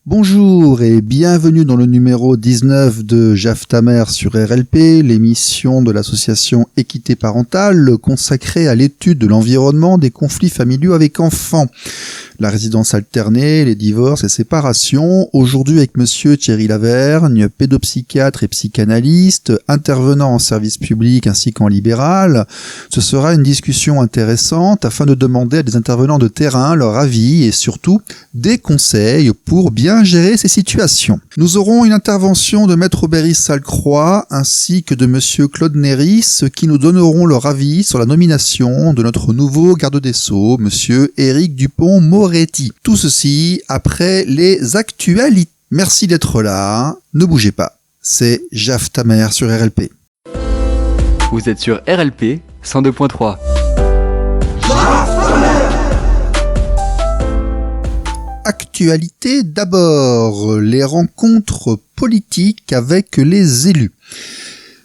Bonjour et bienvenue dans le numéro 19 de Jaf ta mère sur RLP, l'émission de l'association Équité Parentale consacrée à l'étude de l'environnement des conflits familiaux avec enfants. La résidence alternée, les divorces et séparations. Aujourd'hui avec monsieur Thierry Lavergne, pédopsychiatre et psychanalyste, intervenant en service public ainsi qu'en libéral. Ce sera une discussion intéressante afin de demander à des intervenants de terrain leur avis et surtout des conseils pour bien gérer ces situations. Nous aurons une intervention de maître Aubéry Salcroix ainsi que de monsieur Claude Néris qui nous donneront leur avis sur la nomination de notre nouveau garde des Sceaux, monsieur Éric Dupond-Moretti. Tout ceci après les actualités. Merci d'être là, ne bougez pas, c'est Jaf ta mère sur RLP. Vous êtes sur RLP 102.3. Actualité d'abord, les rencontres politiques avec les élus.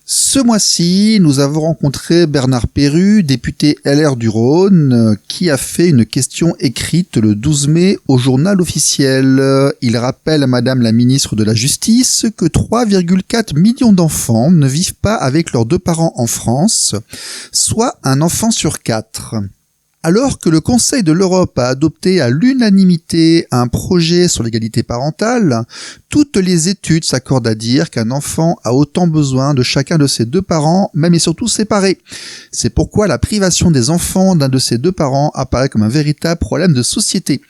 Ce mois-ci, nous avons rencontré Bernard Perru, député LR du Rhône, qui a fait une question écrite le 12 mai au journal officiel. Il rappelle à Madame la ministre de la Justice que 3,4 millions d'enfants ne vivent pas avec leurs deux parents en France, soit un enfant sur 4. Alors que le Conseil de l'Europe a adopté à l'unanimité un projet sur l'égalité parentale, toutes les études s'accordent à dire qu'un enfant a autant besoin de chacun de ses deux parents, même et surtout séparés. C'est pourquoi la privation des enfants d'un de ses deux parents apparaît comme un véritable problème de société.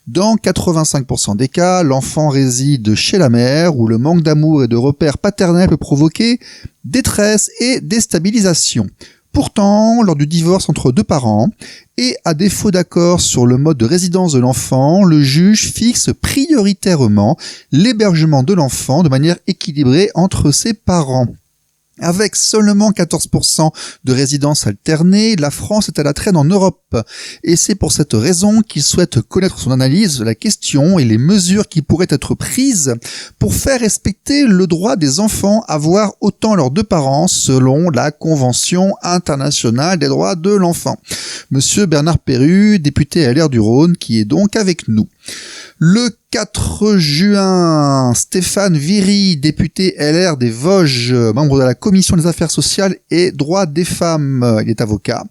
Dans 85% des cas, l'enfant réside chez la mère, où le manque d'amour et de repères paternels peut provoquer détresse et déstabilisation. Pourtant, lors du divorce entre deux parents, et à défaut d'accord sur le mode de résidence de l'enfant, le juge fixe prioritairement l'hébergement de l'enfant de manière équilibrée entre ses parents. Avec seulement 14% de résidences alternées, la France est à la traîne en Europe. Et c'est pour cette raison qu'il souhaite connaître son analyse de la question et les mesures qui pourraient être prises pour faire respecter le droit des enfants à voir autant leurs deux parents selon la Convention internationale des droits de l'enfant. Monsieur Bernard Perru, député LR du Rhône, qui est donc avec nous. Le 4 juin, Stéphane Viry, député LR des Vosges, membre de la Commission des affaires sociales et droits des femmes, il est avocat.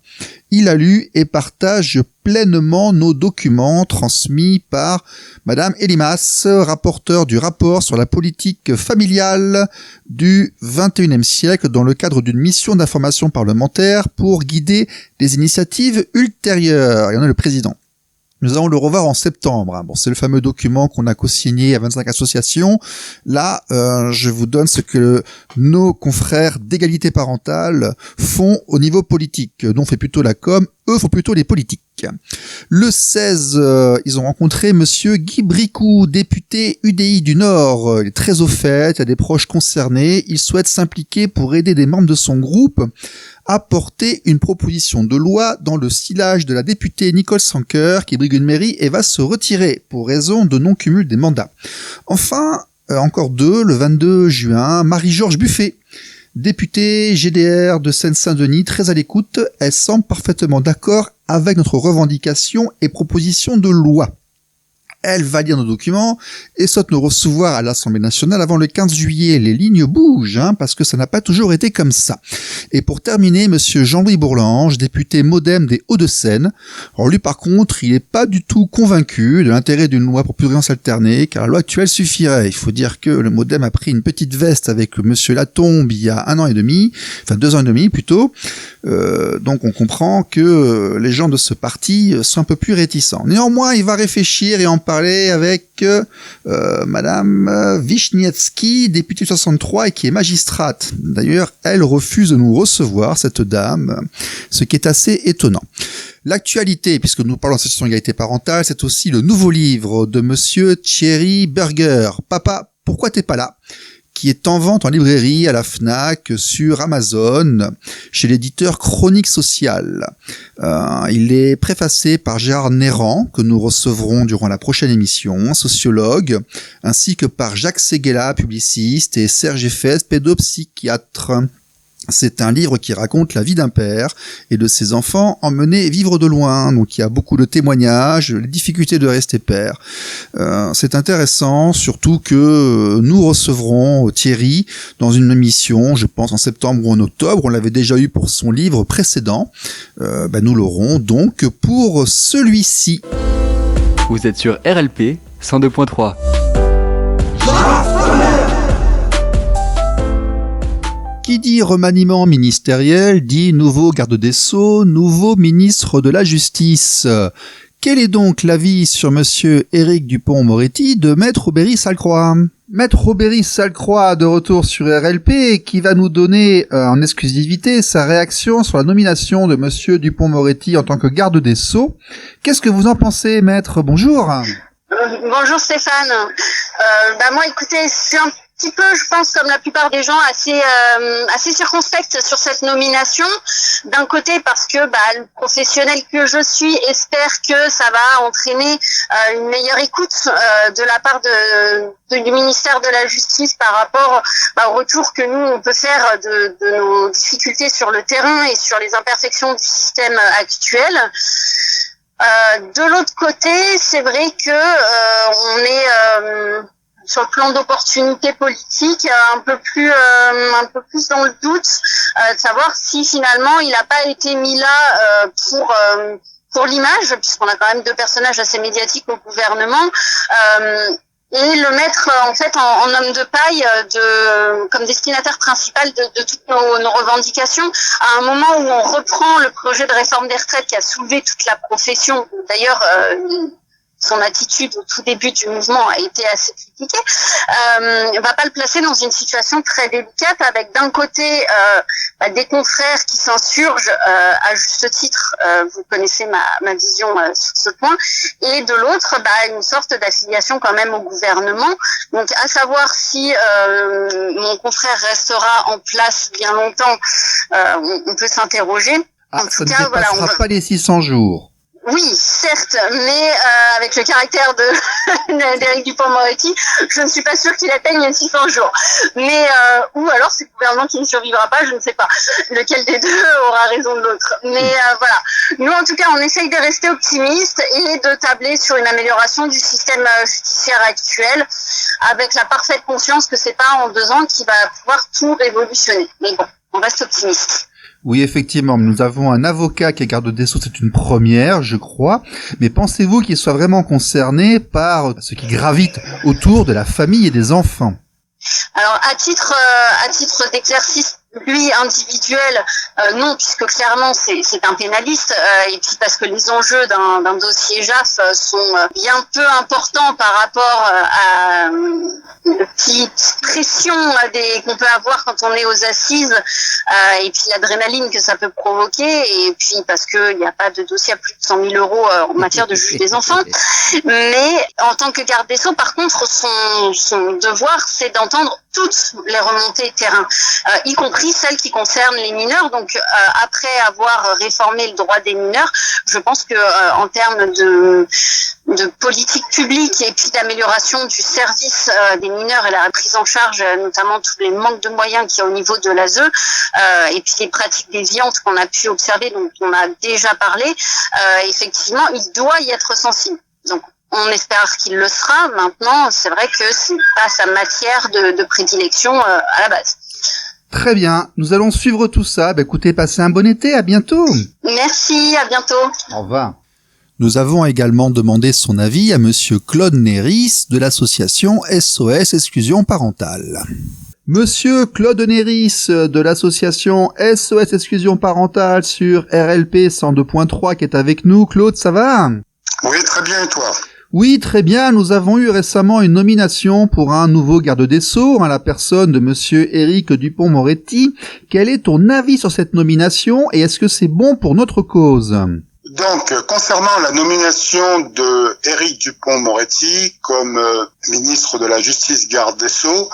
Il a lu et partage pleinement nos documents transmis par Madame Elimas, rapporteure du rapport sur la politique familiale du XXIe siècle dans le cadre d'une mission d'information parlementaire pour guider les initiatives ultérieures. Il y en a le président. Nous allons le revoir en septembre. Bon, c'est le fameux document qu'on a co-signé à 25 associations. Là, je vous donne ce que nos confrères d'égalité parentale font au niveau politique. Nous, on fait plutôt la com, eux font plutôt les politiques. Le 16, ils ont rencontré monsieur Guy Bricou, député UDI du Nord. Il est très au fait, il y a des proches concernés. Il souhaite s'impliquer pour aider des membres de son groupe à porter une proposition de loi dans le sillage de la députée Nicole Sanker, qui brigue une mairie et va se retirer pour raison de non-cumul des mandats. Enfin, encore deux, le 22 juin, Marie-Georges Buffet, députée GDR de Seine-Saint-Denis, très à l'écoute, elle semble parfaitement d'accord avec notre revendication et proposition de loi. Elle va lire nos documents et souhaite nous recevoir à l'Assemblée nationale avant le 15 juillet. Les lignes bougent, parce que ça n'a pas toujours été comme ça. Et pour terminer, monsieur Jean-Louis Bourlange, député MoDem des Hauts-de-Seine. Alors lui, par contre, il n'est pas du tout convaincu de l'intérêt d'une loi pour pluriance alternée, car la loi actuelle suffirait. Il faut dire que le MoDem a pris une petite veste avec monsieur Latombe il y a 1 an et demi, enfin 2 ans et demi plutôt. Donc on comprend que les gens de ce parti sont un peu plus réticents. Néanmoins, il va réfléchir et en parler parler avec Madame Wisniewski, députée 63 et qui est magistrate. D'ailleurs, elle refuse de nous recevoir, cette dame, ce qui est assez étonnant. L'actualité, puisque nous parlons d'association égalité parentale, c'est aussi le nouveau livre de Monsieur Thierry Berger, Papa, pourquoi t'es pas là ? Qui est en vente en librairie, à la Fnac, sur Amazon, chez l'éditeur Chronique Sociale. Il est préfacé par Gérard Néran, que nous recevrons durant la prochaine émission, sociologue, ainsi que par Jacques Séguéla, publiciste, et Serge Effès, pédopsychiatre. C'est un livre qui raconte la vie d'un père et de ses enfants emmenés vivre de loin. Donc il y a beaucoup de témoignages, les difficultés de rester père. C'est intéressant, surtout que nous recevrons Thierry dans une émission, je pense en septembre ou en octobre. On l'avait déjà eu pour son livre précédent. Nous l'aurons donc pour celui-ci. Vous êtes sur RLP 102.3. Qui dit remaniement ministériel dit nouveau garde des Sceaux, nouveau ministre de la Justice. Quel est donc l'avis sur monsieur Éric Dupond-Moretti de Maître Aubéry-Salcroix ? Maître Aubéry-Salcroix de retour sur RLP qui va nous donner en exclusivité sa réaction sur la nomination de monsieur Dupond-Moretti en tant que garde des Sceaux. Qu'est-ce que vous en pensez, maître ? Bonjour. Bonjour Stéphane. Moi écoutez, c'est un petit peu, je pense, comme la plupart des gens, assez circonspecte sur cette nomination. D'un côté parce que le professionnel que je suis espère que ça va entraîner une meilleure écoute de la part du ministère de la Justice par rapport au retour que nous on peut faire de nos difficultés sur le terrain et sur les imperfections du système actuel. De l'autre côté, c'est vrai que on est sur le plan d'opportunité politique un peu plus dans le doute de savoir si finalement il n'a pas été mis là pour l'image, puisqu'on a quand même deux personnages assez médiatiques au gouvernement, et le mettre en fait en homme de paille comme destinataire principal de toutes nos revendications à un moment où on reprend le projet de réforme des retraites qui a soulevé toute la profession. D'ailleurs son attitude au tout début du mouvement a été assez critiquée, va pas le placer dans une situation très délicate avec d'un côté des confrères qui s'insurgent à juste titre, vous connaissez ma vision sur ce point, et de l'autre une sorte d'affiliation quand même au gouvernement. Donc à savoir si mon confrère restera en place bien longtemps, on peut s'interroger. En tout cas, voilà, on ne pas les 600 jours. Oui, certes, mais avec le caractère d'Éric Dupond-Moretti, je ne suis pas sûre qu'il atteigne 600 jours. Mais ou alors c'est le gouvernement qui ne survivra pas, je ne sais pas lequel des deux aura raison de l'autre. Mais voilà, nous en tout cas, on essaye de rester optimistes et de tabler sur une amélioration du système judiciaire actuel, avec la parfaite conscience que c'est pas en 2 ans qu'il va pouvoir tout révolutionner. Mais bon, on reste optimiste. Oui, effectivement, nous avons un avocat qui est garde des Sceaux, c'est une première, je crois. Mais pensez-vous qu'il soit vraiment concerné par ce qui gravite autour de la famille et des enfants ? Alors, à titre d'exercice, lui, individuel, non, puisque clairement, c'est un pénaliste, et puis parce que les enjeux d'un dossier JAF sont bien peu importants par rapport à la petite pression qu'on peut avoir quand on est aux assises, et puis l'adrénaline que ça peut provoquer, et puis parce qu'il n'y a pas de dossier à plus de 100 000 euros en matière de juge des enfants. Mais en tant que garde des Sceaux, par contre, son devoir, c'est d'entendre toutes les remontées terrain, y compris celles qui concernent les mineurs. Donc après avoir réformé le droit des mineurs, je pense que en termes de politique publique et puis d'amélioration du service des mineurs et la prise en charge, notamment tous les manques de moyens qu'il y a au niveau de l'ASE, et puis les pratiques déviantes qu'on a pu observer, dont on a déjà parlé, effectivement, il doit y être sensible. Donc on espère qu'il le sera. Maintenant, c'est vrai que c'est pas sa matière de prédilection à la base. Très bien, nous allons suivre tout ça. Écoutez, passez un bon été, à bientôt. Merci, à bientôt. Au revoir. Nous avons également demandé son avis à monsieur Claude Néris de l'association SOS Exclusion Parentale. Monsieur Claude Néris de l'association SOS Exclusion Parentale sur RLP 102.3 qui est avec nous. Claude, ça va ? Oui, très bien, et toi ? Oui, très bien. Nous avons eu récemment une nomination pour un nouveau garde des Sceaux, la personne de monsieur Éric Dupond-Moretti. Quel est ton avis sur cette nomination et est-ce que c'est bon pour notre cause? Donc, concernant la nomination de Éric Dupond-Moretti comme ministre de la Justice garde des Sceaux,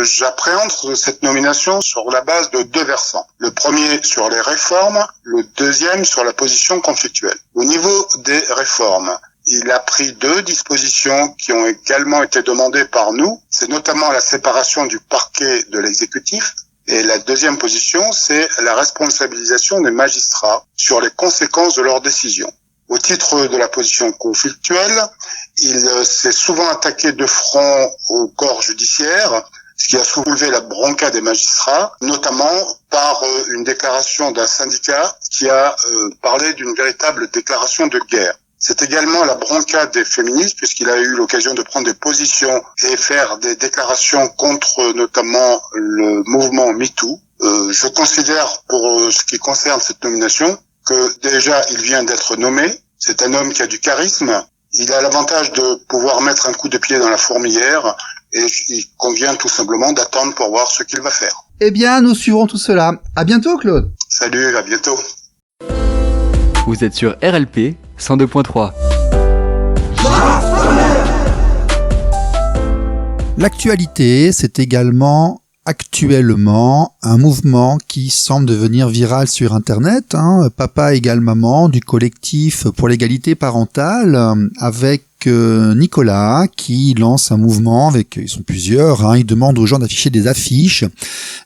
j'appréhende cette nomination sur la base de deux versants. Le premier sur les réformes, le deuxième sur la position conflictuelle. Au niveau des réformes, il a pris deux dispositions qui ont également été demandées par nous. C'est notamment la séparation du parquet de l'exécutif. Et la deuxième position, c'est la responsabilisation des magistrats sur les conséquences de leurs décisions. Au titre de la position conflictuelle, il s'est souvent attaqué de front au corps judiciaire, ce qui a soulevé la bronca des magistrats, notamment par une déclaration d'un syndicat qui a parlé d'une véritable déclaration de guerre. C'est également la bronca des féministes, puisqu'il a eu l'occasion de prendre des positions et faire des déclarations contre notamment le mouvement MeToo. Je considère, pour ce qui concerne cette nomination, que déjà il vient d'être nommé. C'est un homme qui a du charisme. Il a l'avantage de pouvoir mettre un coup de pied dans la fourmilière et il convient tout simplement d'attendre pour voir ce qu'il va faire. Eh bien, nous suivrons tout cela. À bientôt, Claude. Salut, à bientôt. Vous êtes sur RLP 102.3. L'actualité, c'est également actuellement un mouvement qui semble devenir viral sur Internet. Papa égale maman du collectif pour l'égalité parentale avec Nicolas qui lance un mouvement avec, ils sont plusieurs, ils demandent aux gens d'afficher des affiches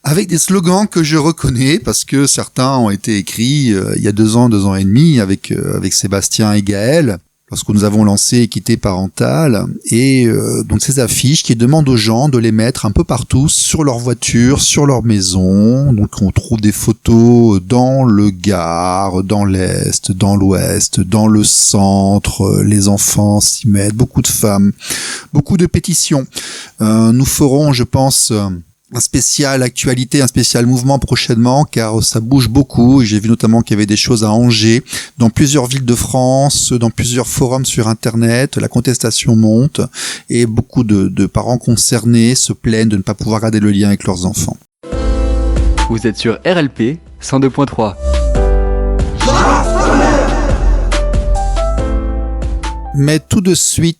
avec des slogans que je reconnais parce que certains ont été écrits il y a 2 ans et demi avec Sébastien et Gaël lorsque nous avons lancé Équité parentale et donc ces affiches qui demandent aux gens de les mettre un peu partout sur leur voiture, sur leur maison. Donc on trouve des photos dans le Gard, dans l'Est, dans l'Ouest, dans le centre, les enfants s'y mettent, beaucoup de femmes, beaucoup de pétitions. Nous ferons, je pense, un spécial actualité, un spécial mouvement prochainement, car ça bouge beaucoup. J'ai vu notamment qu'il y avait des choses à Angers, dans plusieurs villes de France, dans plusieurs forums sur Internet. La contestation monte et beaucoup de parents concernés se plaignent de ne pas pouvoir garder le lien avec leurs enfants. Vous êtes sur RLP 102.3. Mais tout de suite,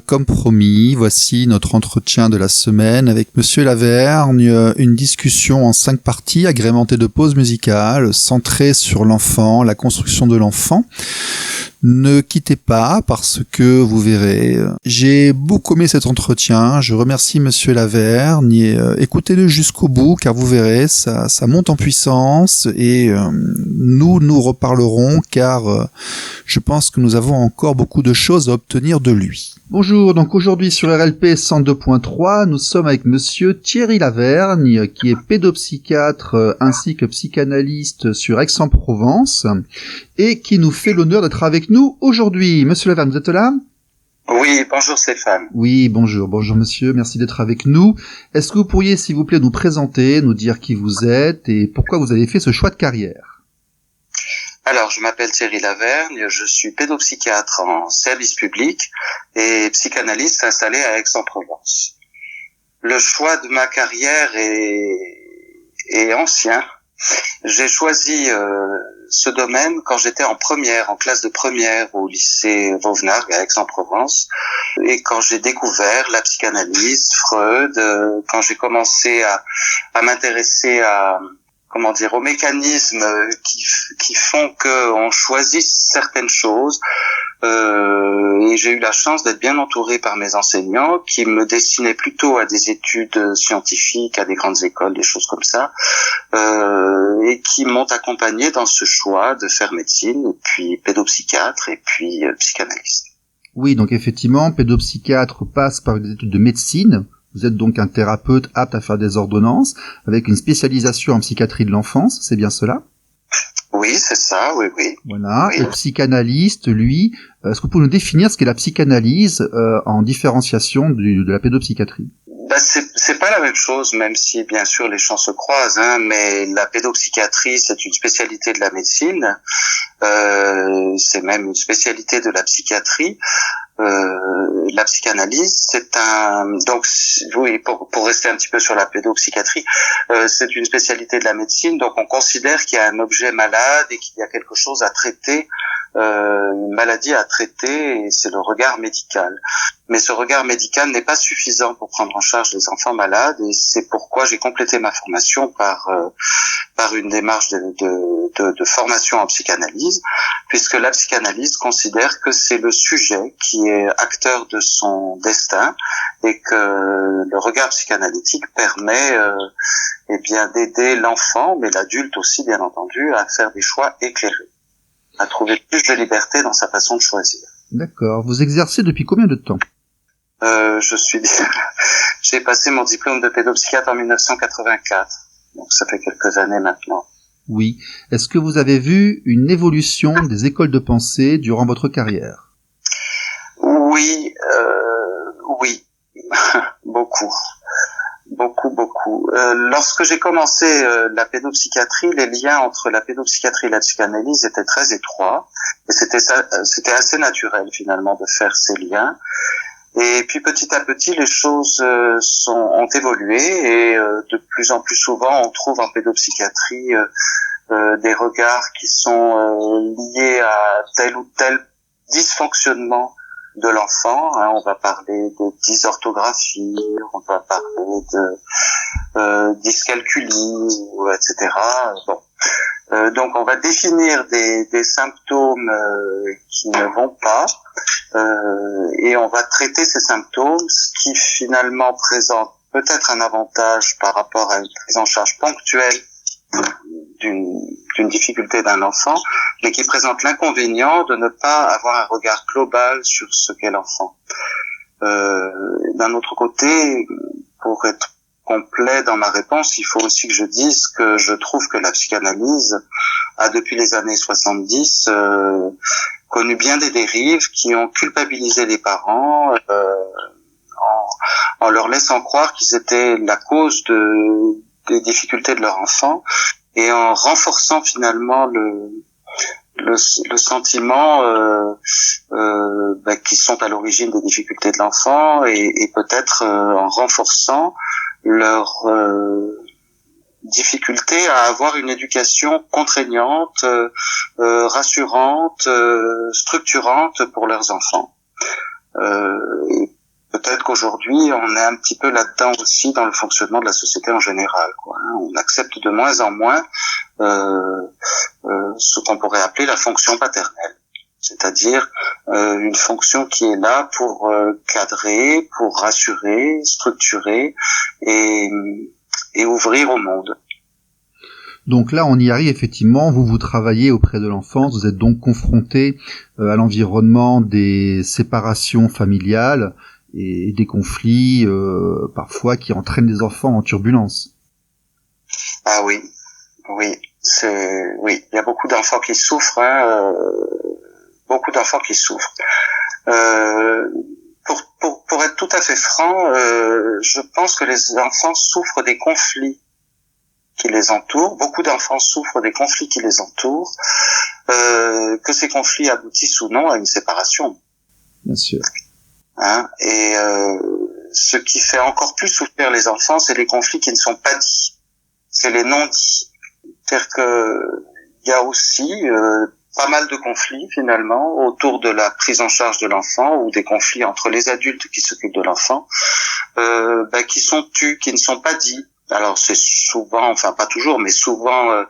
comme promis, voici notre entretien de la semaine avec Monsieur Lavergne, une discussion en 5 parties agrémentée de pauses musicales, centrée sur l'enfant, la construction de l'enfant. Ne quittez pas parce que vous verrez, j'ai beaucoup aimé cet entretien, je remercie Monsieur Lavergne et écoutez-le jusqu'au bout car vous verrez, ça monte en puissance et nous reparlerons car je pense que nous avons encore beaucoup de choses à obtenir de lui. Bonjour, donc aujourd'hui sur RLP 102.3, nous sommes avec Monsieur Thierry Lavergne qui est pédopsychiatre ainsi que psychanalyste sur Aix-en-Provence et qui nous fait l'honneur d'être avec nous aujourd'hui. Monsieur Lavergne, vous êtes là ? Oui, bonjour Stéphane. Oui, bonjour monsieur, merci d'être avec nous. Est-ce que vous pourriez s'il vous plaît nous présenter, nous dire qui vous êtes et pourquoi vous avez fait ce choix de carrière ? Alors, je m'appelle Thierry Lavergne, je suis pédopsychiatre en service public et psychanalyste installé à Aix-en-Provence. Le choix de ma carrière est ancien. J'ai choisi ce domaine quand j'étais en classe de première au lycée Vauvenargues à Aix-en-Provence et quand j'ai découvert la psychanalyse, Freud, quand j'ai commencé à m'intéresser aux mécanismes qui font qu'on choisit certaines choses. Et j'ai eu la chance d'être bien entouré par mes enseignants qui me destinaient plutôt à des études scientifiques, à des grandes écoles, des choses comme ça, et qui m'ont accompagné dans ce choix de faire médecine, et puis pédopsychiatre, et puis psychanalyste. Oui, donc effectivement, pédopsychiatre passe par des études de médecine. Vous êtes donc un thérapeute apte à faire des ordonnances, avec une spécialisation en psychiatrie de l'enfance, c'est bien cela ? Oui, c'est ça, oui. Voilà, oui. Et psychanalyste, lui, est-ce que vous pouvez nous définir ce qu'est la psychanalyse en différenciation de la pédopsychiatrie ? C'est pas la même chose, même si bien sûr les champs se croisent, mais la pédopsychiatrie c'est une spécialité de la médecine, c'est même une spécialité de la psychiatrie. La psychanalyse, c'est oui, pour rester un petit peu sur la pédopsychiatrie, c'est une spécialité de la médecine, donc on considère qu'il y a un objet malade et qu'il y a quelque chose à traiter, une maladie à traiter, et c'est le regard médical. Mais ce regard médical n'est pas suffisant pour prendre en charge les enfants malades, et c'est pourquoi j'ai complété ma formation par une démarche de formation en psychanalyse, puisque la psychanalyse considère que c'est le sujet qui est acteur de son destin, et que le regard psychanalytique permet d'aider l'enfant, mais l'adulte aussi bien entendu, à faire des choix éclairés, à trouver plus de liberté dans sa façon de choisir. D'accord. Vous exercez depuis combien de temps ? J'ai passé mon diplôme de pédopsychiatre en 1984, donc ça fait quelques années maintenant. Oui. Est-ce que vous avez vu une évolution des écoles de pensée durant votre carrière ? Oui, beaucoup. Lorsque j'ai commencé la pédopsychiatrie, les liens entre la pédopsychiatrie et la psychanalyse étaient très étroits, et c'était assez naturel finalement de faire ces liens. Et puis petit à petit, les choses ont évolué, et de plus en plus souvent, on trouve en pédopsychiatrie des regards qui sont liés à tel ou tel dysfonctionnement de l'enfant. On va parler de dysorthographie, on va parler de dyscalculie, etc. Bon. Donc on va définir des symptômes qui ne vont pas, et on va traiter ces symptômes, ce qui finalement présente peut-être un avantage par rapport à une prise en charge ponctuelle d'une difficulté d'un enfant, mais qui présente l'inconvénient de ne pas avoir un regard global sur ce qu'est l'enfant. D'un autre côté, pour être complet dans ma réponse, il faut aussi que je dise que je trouve que la psychanalyse a, depuis les années 70, connu bien des dérives qui ont culpabilisé les parents en leur laissant croire qu'ils étaient la cause des difficultés de leur enfant, et en renforçant finalement le sentiment qu'ils sont à l'origine des difficultés de l'enfant, et peut-être en renforçant leur difficulté à avoir une éducation contraignante, rassurante, structurante pour leurs enfants. Peut-être qu'aujourd'hui, on est un petit peu là-dedans aussi dans le fonctionnement de la société en général, quoi. On accepte de moins en moins ce qu'on pourrait appeler la fonction paternelle, c'est-à-dire une fonction qui est là pour cadrer, pour rassurer, structurer et ouvrir au monde. Donc là, on y arrive effectivement. Vous travaillez auprès de l'enfance. Vous êtes donc confronté à l'environnement des séparations familiales et des conflits parfois qui entraînent les enfants en turbulence. Ah oui, il y a beaucoup d'enfants qui souffrent, beaucoup d'enfants qui souffrent. Pour être tout à fait franc, je pense que les enfants souffrent des conflits qui les entourent. Beaucoup d'enfants souffrent des conflits qui les entourent, que ces conflits aboutissent ou non à une séparation. Bien sûr. Et ce qui fait encore plus souffrir les enfants, c'est les conflits qui ne sont pas dits, c'est les non-dits. C'est-à-dire que il y a aussi pas mal de conflits finalement autour de la prise en charge de l'enfant, ou des conflits entre les adultes qui s'occupent de l'enfant, qui sont tus, qui ne sont pas dits. Alors c'est souvent, enfin pas toujours, mais souvent,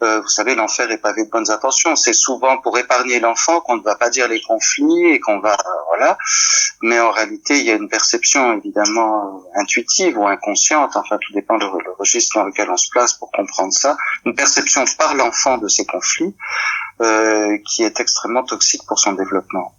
vous savez, l'enfer est pavé de bonnes intentions. C'est souvent pour épargner l'enfant qu'on ne va pas dire les conflits et qu'on va, voilà. Mais en réalité, il y a une perception évidemment intuitive ou inconsciente, enfin tout dépend le registre dans lequel on se place pour comprendre ça. Une perception par l'enfant de ces conflits qui est extrêmement toxique pour son développement.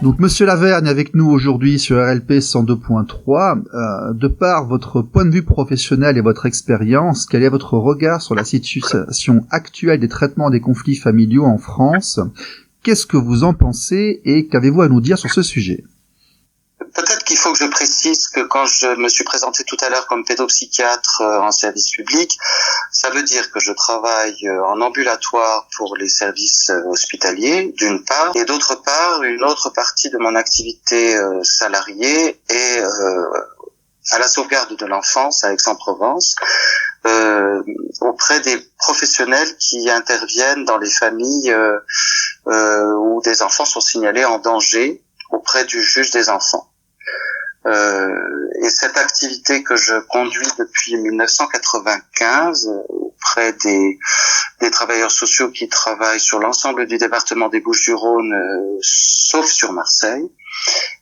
Donc Monsieur Lavergne est avec nous aujourd'hui sur RLP 102.3. De par votre point de vue professionnel et votre expérience, quel est votre regard sur la situation actuelle des traitements des conflits familiaux en France? Qu'est-ce que vous en pensez et qu'avez-vous à nous dire sur ce sujet? Peut-être qu'il faut que je précise que quand je me suis présenté tout à l'heure comme pédopsychiatre en service public, ça veut dire que je travaille en ambulatoire pour les services hospitaliers, d'une part, et d'autre part, une autre partie de mon activité salariée est à la sauvegarde de l'enfance à Aix-en-Provence, auprès des professionnels qui interviennent dans les familles où des enfants sont signalés en danger auprès du juge des enfants. Et cette activité que je conduis depuis 1995 auprès des travailleurs sociaux qui travaillent sur l'ensemble du département des Bouches-du-Rhône, sauf sur Marseille,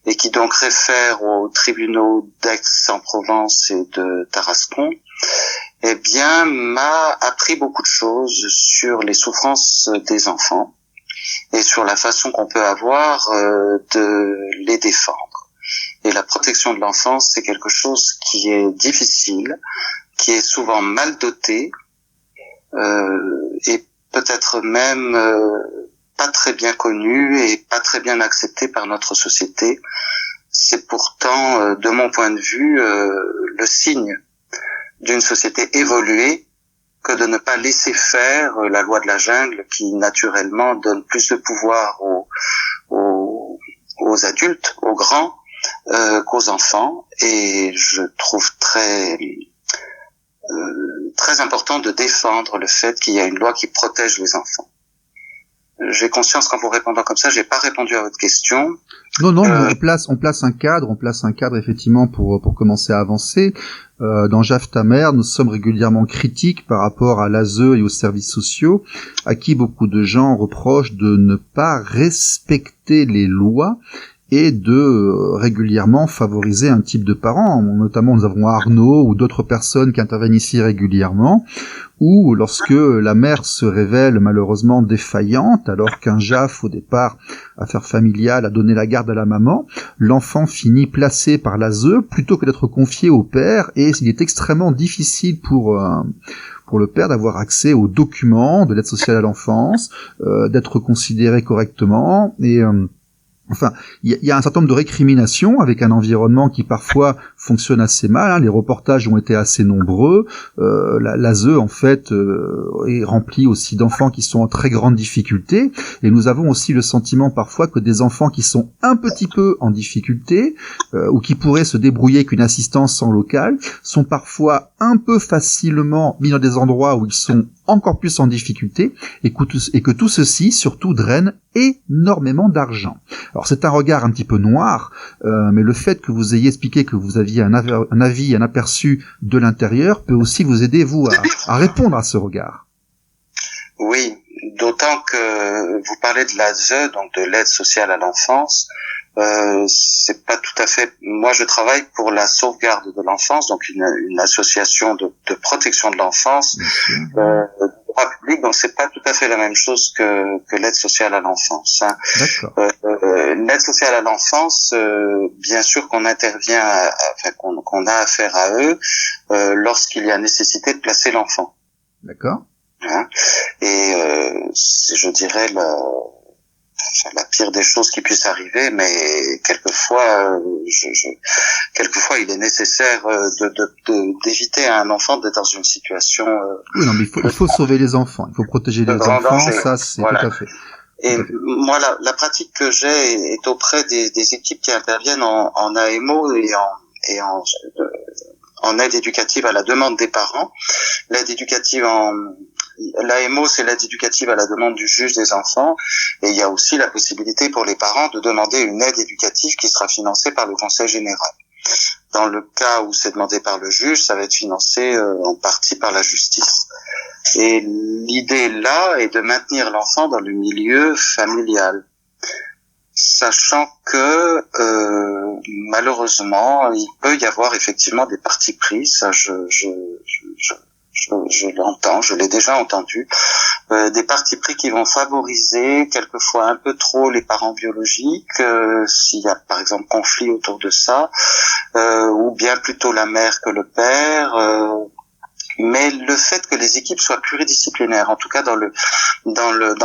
et qui donc réfèrent aux tribunaux d'Aix-en-Provence et de Tarascon, eh bien, m'a appris beaucoup de choses sur les souffrances des enfants et sur la façon qu'on peut avoir de les défendre. Et la protection de l'enfance, c'est quelque chose qui est difficile, qui est souvent mal doté, et peut-être même pas très bien connu et pas très bien accepté par notre société. C'est pourtant, de mon point de vue, le signe d'une société évoluée que de ne pas laisser faire la loi de la jungle qui, naturellement, donne plus de pouvoir aux adultes, aux grands, qu'aux enfants, et je trouve très important de défendre le fait qu'il y a une loi qui protège les enfants. J'ai conscience qu'en vous répondant comme ça, j'ai pas répondu à votre question. Non, on place un cadre effectivement pour commencer à avancer. Dans JAF ta mère, nous sommes régulièrement critiques par rapport à l'ASE et aux services sociaux, à qui beaucoup de gens reprochent de ne pas respecter les lois et de régulièrement favoriser un type de parents. Notamment, nous avons Arnaud ou d'autres personnes qui interviennent ici régulièrement, ou lorsque la mère se révèle malheureusement défaillante, alors qu'un JAF, au départ, affaire familiale, a donné la garde à la maman, l'enfant finit placé par l'ASE plutôt que d'être confié au père, et il est extrêmement difficile pour le père d'avoir accès aux documents de l'aide sociale à l'enfance, d'être considéré correctement, et enfin, il y a un certain nombre de récriminations avec un environnement qui parfois fonctionne assez mal. Hein. Les reportages ont été assez nombreux. L'ASE, en fait, est remplie aussi d'enfants qui sont en très grande difficulté. Et nous avons aussi le sentiment parfois que des enfants qui sont un petit peu en difficulté ou qui pourraient se débrouiller avec une assistance en local sont parfois un peu facilement mis dans des endroits où ils sont encore plus en difficulté et que tout ceci, surtout, draine énormément d'argent. Alors c'est un regard un petit peu noir, mais le fait que vous ayez expliqué que vous aviez un avis, un aperçu de l'intérieur peut aussi vous aider, vous, à répondre à ce regard. Oui, d'autant que vous parlez de l'ASE, donc de l'aide sociale à l'enfance. C'est pas tout à fait. Moi, je travaille pour la sauvegarde de l'enfance, donc une association de protection de l'enfance, droit public. Donc, c'est pas tout à fait la même chose que l'aide sociale à l'enfance. Hein. D'accord. L'aide sociale à l'enfance, bien sûr qu'on intervient, qu'on a affaire à eux lorsqu'il y a nécessité de placer l'enfant. D'accord. Hein. Et je dirais la pire des choses qui puissent arriver, mais quelquefois il est nécessaire d'éviter à un enfant d'être dans une situation oui, non, mais il faut sauver les enfants, il faut protéger les enfants, danger. Ça c'est voilà. Tout à fait. Et moi, la pratique que j'ai est auprès des équipes qui interviennent en AMO et en aide éducative à la demande des parents. L'AMO, c'est l'aide éducative à la demande du juge des enfants, et il y a aussi la possibilité pour les parents de demander une aide éducative qui sera financée par le Conseil général. Dans le cas où c'est demandé par le juge, ça va être financé en partie par la justice. Et l'idée là est de maintenir l'enfant dans le milieu familial, sachant que malheureusement il peut y avoir effectivement des partis pris. Ça, je l'entends, je l'ai déjà entendu, des partis pris qui vont favoriser quelquefois un peu trop les parents biologiques, s'il y a par exemple conflit autour de ça, ou bien plutôt la mère que le père. Mais le fait que les équipes soient pluridisciplinaires, en tout cas dans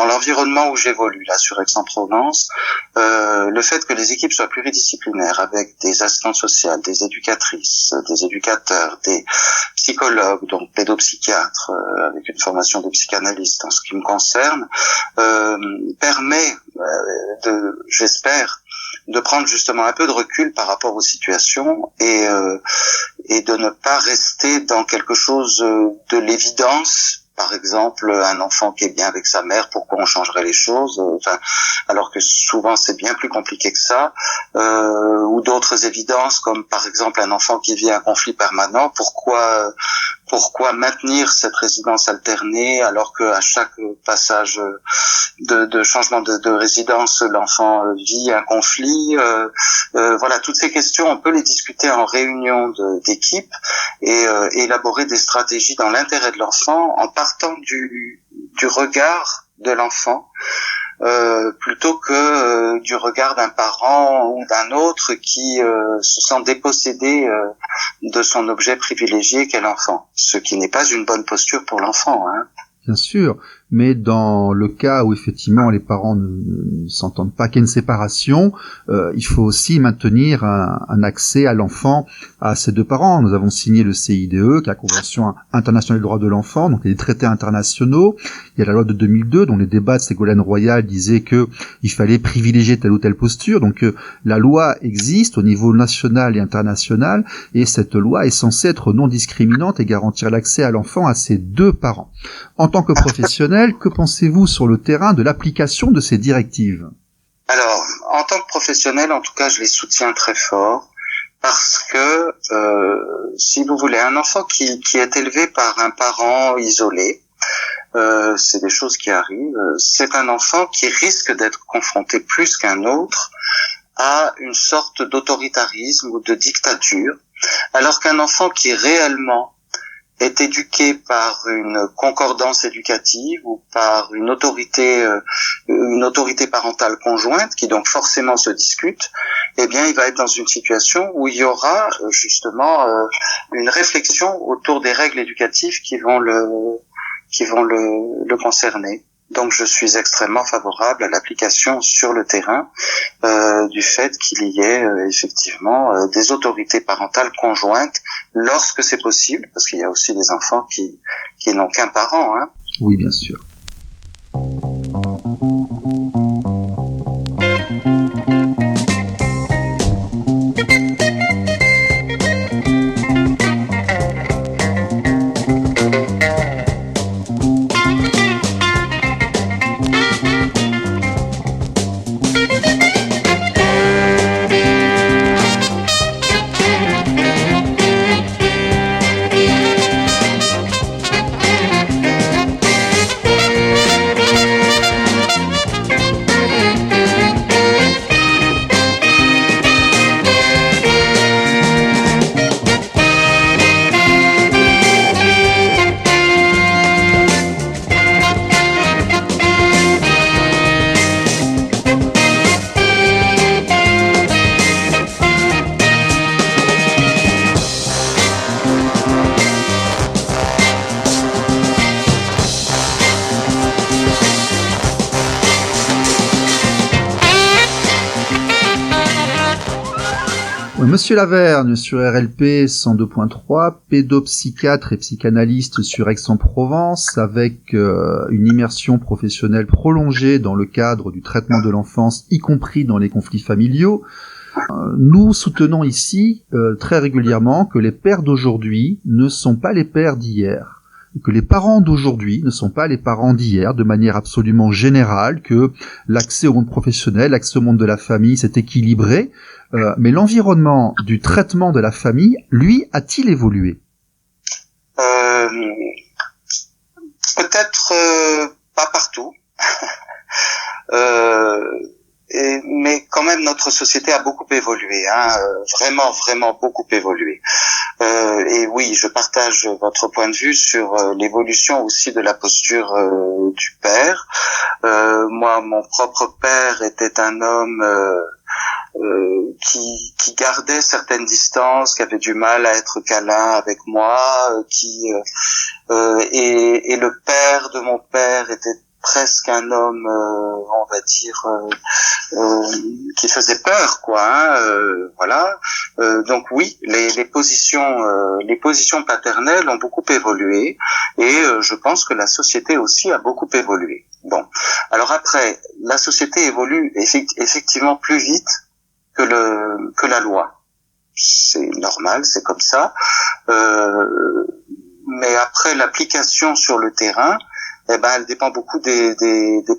l'environnement où j'évolue là sur Aix-en-Provence, le fait que les équipes soient pluridisciplinaires avec des assistantes sociales, des éducatrices, des éducateurs, des psychologues, donc pédopsychiatres, avec une formation de psychanalyste en ce qui me concerne, permet j'espère, de prendre justement un peu de recul par rapport aux situations et de ne pas rester dans quelque chose de l'évidence. Par exemple, un enfant qui est bien avec sa mère, pourquoi on changerait les choses, alors que souvent c'est bien plus compliqué que ça, ou d'autres évidences comme par exemple un enfant qui vit un conflit permanent, pourquoi maintenir cette résidence alternée alors que à chaque passage de changement de résidence l'enfant vit un conflit, voilà, toutes ces questions on peut les discuter en réunion d'équipe et élaborer des stratégies dans l'intérêt de l'enfant en partant du regard de l'enfant plutôt que du regard d'un parent ou d'un autre qui se sent dépossédé de son objet privilégié qu'est l'enfant, ce qui n'est pas une bonne posture pour l'enfant, hein. Bien sûr, mais dans le cas où effectivement les parents ne s'entendent pas, qu'il y a une séparation, il faut aussi maintenir un accès à l'enfant à ses deux parents. Nous avons signé le CIDE, qui est la Convention internationale des droits de l'enfant, donc il y a des traités internationaux. Il y a la loi de 2002, dont les débats de Ségolène Royal disaient que il fallait privilégier telle ou telle posture. Donc la loi existe au niveau national et international, et cette loi est censée être non discriminante et garantir l'accès à l'enfant à ses deux parents. En tant que professionnel, que pensez-vous sur le terrain de l'application de ces directives ? Alors, en tant que professionnel, en tout cas, je les soutiens très fort parce que, si vous voulez, un enfant qui est élevé par un parent isolé, c'est des choses qui arrivent, c'est un enfant qui risque d'être confronté plus qu'un autre à une sorte d'autoritarisme ou de dictature, alors qu'un enfant qui réellement est éduqué par une concordance éducative ou par une autorité parentale conjointe qui donc forcément se discute, eh bien il va être dans une situation où il y aura justement une réflexion autour des règles éducatives qui vont le concerner. Donc je suis extrêmement favorable à l'application sur le terrain du fait qu'il y ait effectivement des autorités parentales conjointes lorsque c'est possible, parce qu'il y a aussi des enfants qui n'ont qu'un parent, hein. Oui, bien sûr. Monsieur Lavergne sur RLP 102.3, pédopsychiatre et psychanalyste sur Aix-en-Provence, avec une immersion professionnelle prolongée dans le cadre du traitement de l'enfance, y compris dans les conflits familiaux. Nous soutenons ici très régulièrement que les pères d'aujourd'hui ne sont pas les pères d'hier, que les parents d'aujourd'hui ne sont pas les parents d'hier, de manière absolument générale, que l'accès au monde professionnel, l'accès au monde de la famille s'est équilibré, mais l'environnement du traitement de la famille, lui, a-t-il évolué ? Peut-être pas partout, mais quand même notre société a beaucoup évolué, vraiment beaucoup évolué. Et oui, je partage votre point de vue sur l'évolution aussi de la posture du père. Moi, mon propre père était un homme qui gardait certaines distances, qui avait du mal à être câlin avec moi, et le père de mon père était presque un homme, on va dire, qui faisait peur, quoi. Voilà. Donc oui, les positions paternelles ont beaucoup évolué, et je pense que la société aussi a beaucoup évolué. Bon, alors après, la société évolue effectivement plus vite que la loi. C'est normal, c'est comme ça. Mais après, l'application sur le terrain, elle dépend beaucoup des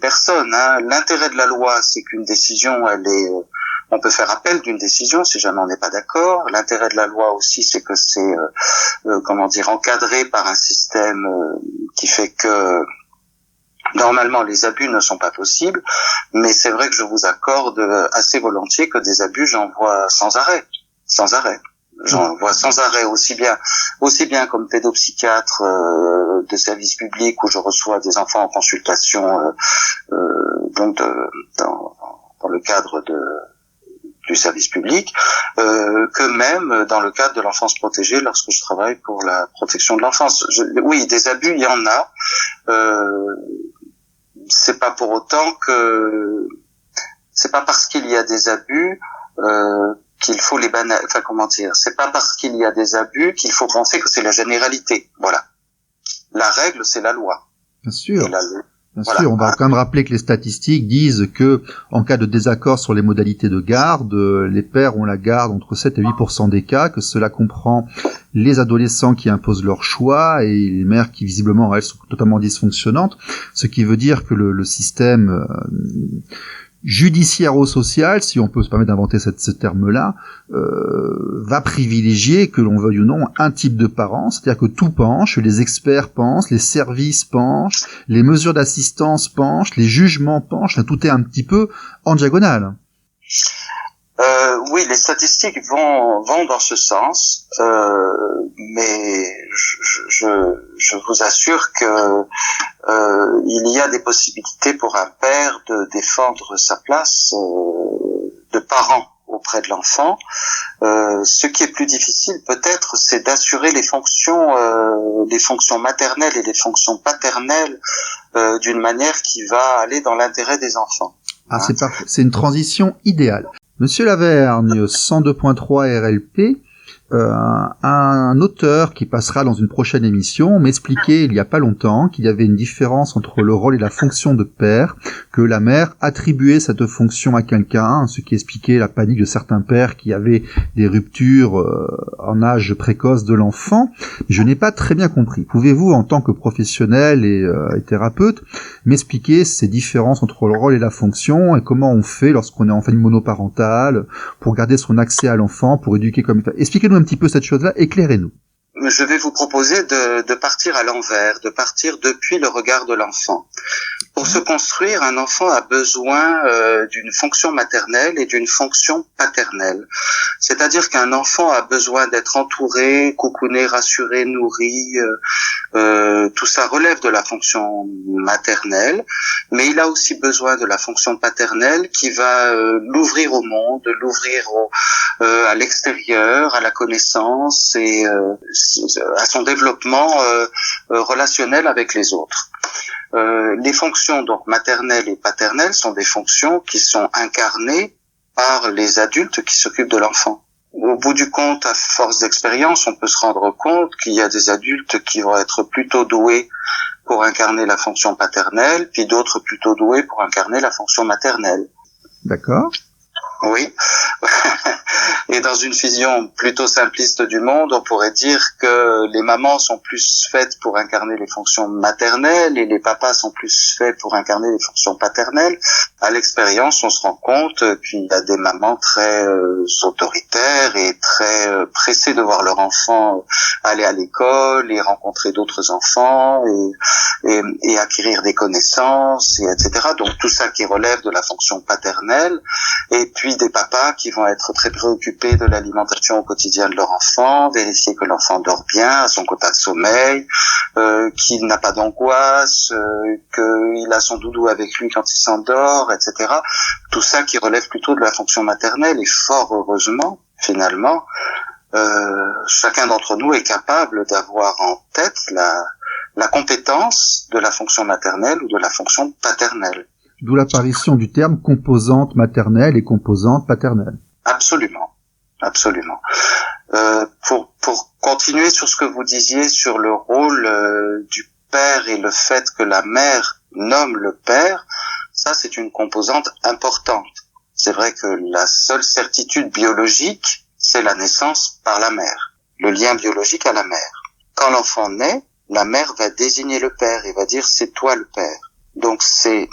personnes. Hein. L'intérêt de la loi, c'est qu'une décision, on peut faire appel d'une décision si jamais on n'est pas d'accord. L'intérêt de la loi aussi, c'est que c'est, encadré par un système qui fait que normalement les abus ne sont pas possibles. Mais c'est vrai que je vous accorde assez volontiers que des abus, j'en vois sans arrêt. J'en vois sans arrêt, aussi bien comme pédopsychiatre de service public où je reçois des enfants en consultation, donc dans le cadre du service public, que même dans le cadre de l'enfance protégée lorsque je travaille pour la protection de l'enfance. Oui, des abus, il y en a. C'est pas pour autant que c'est pas parce qu'il y a des abus qu'il faut les c'est pas parce qu'il y a des abus qu'il faut penser que c'est la généralité. Voilà. La règle, c'est la loi. Bien sûr. Bien Voilà. sûr, on va quand même rappeler que les statistiques disent que, en cas de désaccord sur les modalités de garde, les pères ont la garde entre 7 et 8% des cas, que cela comprend les adolescents qui imposent leur choix et les mères qui, visiblement, elles, sont totalement dysfonctionnantes, ce qui veut dire que le système judiciairo-social, si on peut se permettre d'inventer ce terme-là, va privilégier, que l'on veuille ou non, un type de parent, c'est-à-dire que tout penche, les experts penchent, les services penchent, les mesures d'assistance penchent, les jugements penchent, là, tout est un petit peu en diagonale. Oui, les statistiques vont dans ce sens, mais je vous assure que il y a des possibilités pour un père de défendre sa place de parent auprès de l'enfant. Ce qui est plus difficile peut-être, c'est d'assurer les fonctions maternelles et les fonctions paternelles d'une manière qui va aller dans l'intérêt des enfants. Ah, c'est parfait. C'est une transition idéale. Monsieur Lavergne, 102.3 RLP, un auteur qui passera dans une prochaine émission m'expliquait il y a pas longtemps qu'il y avait une différence entre le rôle et la fonction de père, que la mère attribuait cette fonction à quelqu'un, ce qui expliquait la panique de certains pères qui avaient des ruptures en âge précoce de l'enfant. Je n'ai pas très bien compris. Pouvez-vous, en tant que professionnel et thérapeute, m'expliquer ces différences entre le rôle et la fonction et comment on fait lorsqu'on est en famille monoparentale pour garder son accès à l'enfant, pour éduquer comme... Expliquez-nous un petit peu cette chose-là, éclairez-nous. Je vais vous proposer de partir à l'envers, de partir depuis le regard de l'enfant. Pour se construire, un enfant a besoin d'une fonction maternelle et d'une fonction paternelle. C'est-à-dire qu'un enfant a besoin d'être entouré, coucouné, rassuré, nourri. Tout ça relève de la fonction maternelle, mais il a aussi besoin de la fonction paternelle qui va l'ouvrir au monde, l'ouvrir à l'extérieur, à la connaissance et à son développement relationnel avec les autres. Les fonctions donc maternelles et paternelles sont des fonctions qui sont incarnées par les adultes qui s'occupent de l'enfant. Au bout du compte, à force d'expérience, on peut se rendre compte qu'il y a des adultes qui vont être plutôt doués pour incarner la fonction paternelle, puis d'autres plutôt doués pour incarner la fonction maternelle. D'accord. Oui. Et dans une vision plutôt simpliste du monde, on pourrait dire que les mamans sont plus faites pour incarner les fonctions maternelles et les papas sont plus faits pour incarner les fonctions paternelles. À l'expérience, on se rend compte qu'il y a des mamans très autoritaires et très pressées de voir leur enfant aller à l'école et rencontrer d'autres enfants et acquérir des connaissances, et etc. Donc tout ça qui relève de la fonction paternelle. Et puis des papas qui vont être très préoccupés de l'alimentation au quotidien de leur enfant, vérifier que l'enfant dort bien, à son quota de sommeil, qu'il n'a pas d'angoisse, qu'il a son doudou avec lui quand il s'endort, etc. Tout ça qui relève plutôt de la fonction maternelle, et fort heureusement, finalement, chacun d'entre nous est capable d'avoir en tête la compétence de la fonction maternelle ou de la fonction paternelle. D'où l'apparition du terme composante maternelle et composante paternelle. Absolument. Absolument. Pour continuer sur ce que vous disiez sur le rôle du père et le fait que la mère nomme le père, ça c'est une composante importante. C'est vrai que la seule certitude biologique, c'est la naissance par la mère, le lien biologique à la mère. Quand l'enfant naît, la mère va désigner le père et va dire c'est toi le père. Donc c'est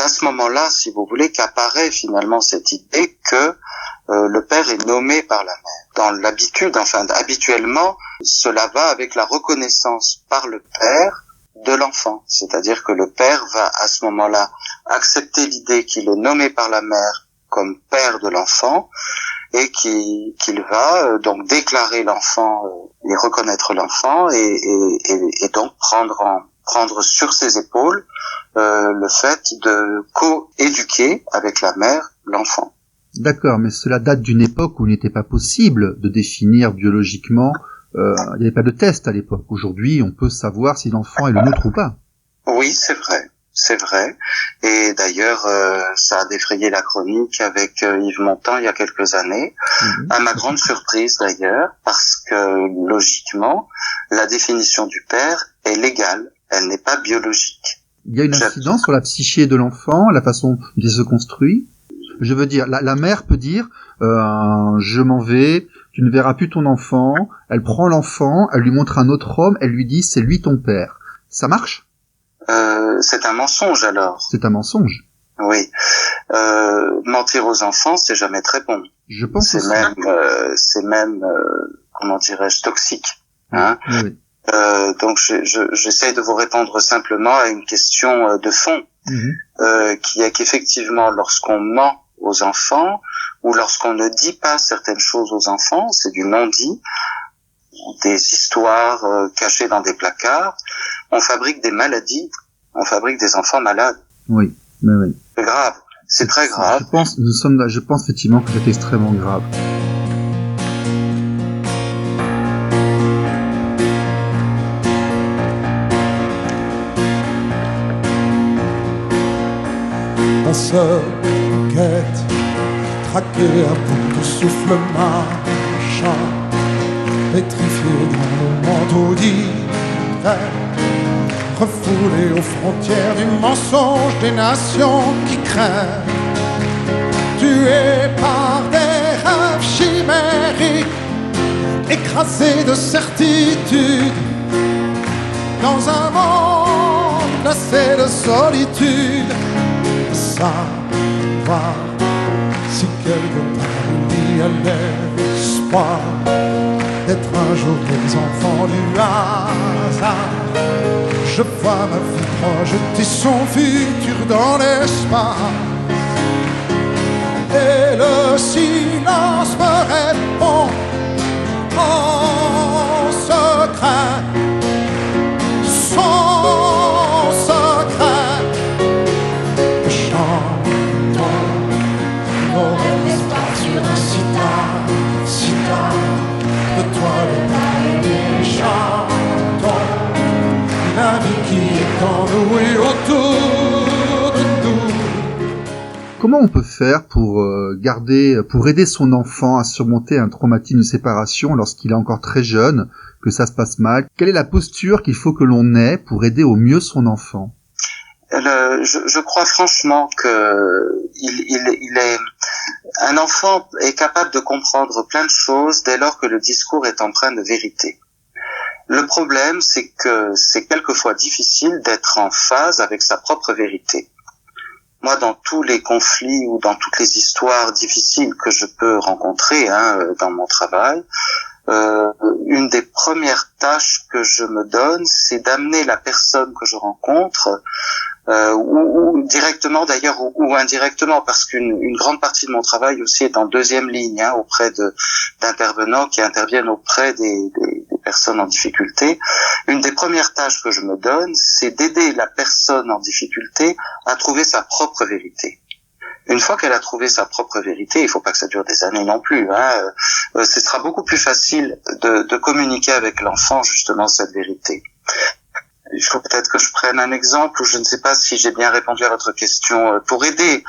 à ce moment-là, si vous voulez, qu'apparaît finalement cette idée que le père est nommé par la mère. Dans l'habitude, habituellement, cela va avec la reconnaissance par le père de l'enfant. C'est-à-dire que le père va à ce moment-là accepter l'idée qu'il est nommé par la mère comme père de l'enfant et qu'il va donc déclarer l'enfant et reconnaître l'enfant et donc prendre sur ses épaules le fait de co-éduquer avec la mère l'enfant. D'accord, mais cela date d'une époque où il n'était pas possible de définir biologiquement, il n'y avait pas de test à l'époque. Aujourd'hui, on peut savoir si l'enfant est le nôtre ou pas. Oui, c'est vrai. Et d'ailleurs, ça a défrayé la chronique avec Yves Montand il y a quelques années, à ma grande surprise d'ailleurs, parce que logiquement, la définition du père est légale, elle n'est pas biologique. Il y a une incidence sur la psyché de l'enfant, la façon dont il se construit. Je veux dire, la mère peut dire je m'en vais, tu ne verras plus ton enfant. Elle prend l'enfant, elle lui montre un autre homme, elle lui dit c'est lui ton père. Ça marche ? C'est un mensonge alors. C'est un mensonge. Oui. Mentir aux enfants, c'est jamais très bon. Je pense c'est aussi. C'est même comment dirais-je, toxique. Hein. Oui. Donc j'essaie de vous répondre simplement à une question de fond, qui est qu'effectivement lorsqu'on ment aux enfants ou lorsqu'on ne dit pas certaines choses aux enfants, c'est du non-dit, des histoires cachées dans des placards, on fabrique des maladies, on fabrique des enfants malades. Oui, mais oui. C'est grave, c'est très grave. Je pense effectivement que c'est extrêmement grave. On se quête, traqué à bout de souffle marchant, pétrifié dans le manteau d'hiver, refoulé aux frontières du mensonge des nations qui crèvent, tué par des rêves chimériques, écrasé de certitude, dans un monde glacé de solitude. Savoir si quelque part il y a l'espoir d'être un jour des enfants du hasard. Je vois ma vie projeter son futur dans l'espace et le silence me répond en secret. Son secret. De toi le paradis chantons la vie qui est en nous et autour de nous. Comment on peut faire pour aider son enfant à surmonter un traumatisme de séparation lorsqu'il est encore très jeune, que ça se passe mal? Quelle est la posture qu'il faut que l'on ait pour aider au mieux son enfant? Je crois franchement que il est Un enfant est capable de comprendre plein de choses dès lors que le discours est empreint de vérité. Le problème, c'est que c'est quelquefois difficile d'être en phase avec sa propre vérité. Moi, dans tous les conflits ou dans toutes les histoires difficiles que je peux rencontrer dans mon travail, une des premières tâches que je me donne, c'est d'amener la personne que je rencontre, ou directement d'ailleurs ou indirectement, parce qu'une grande partie de mon travail aussi est en deuxième ligne, auprès d'intervenants qui interviennent auprès des personnes en difficulté. Une des premières tâches que je me donne, c'est d'aider la personne en difficulté à trouver sa propre vérité. Une fois qu'elle a trouvé sa propre vérité, il faut pas que ça dure des années non plus, ce sera beaucoup plus facile de communiquer avec l'enfant justement cette vérité. Il faut peut-être que je prenne un exemple, ou je ne sais pas si j'ai bien répondu à votre question. Pour aider,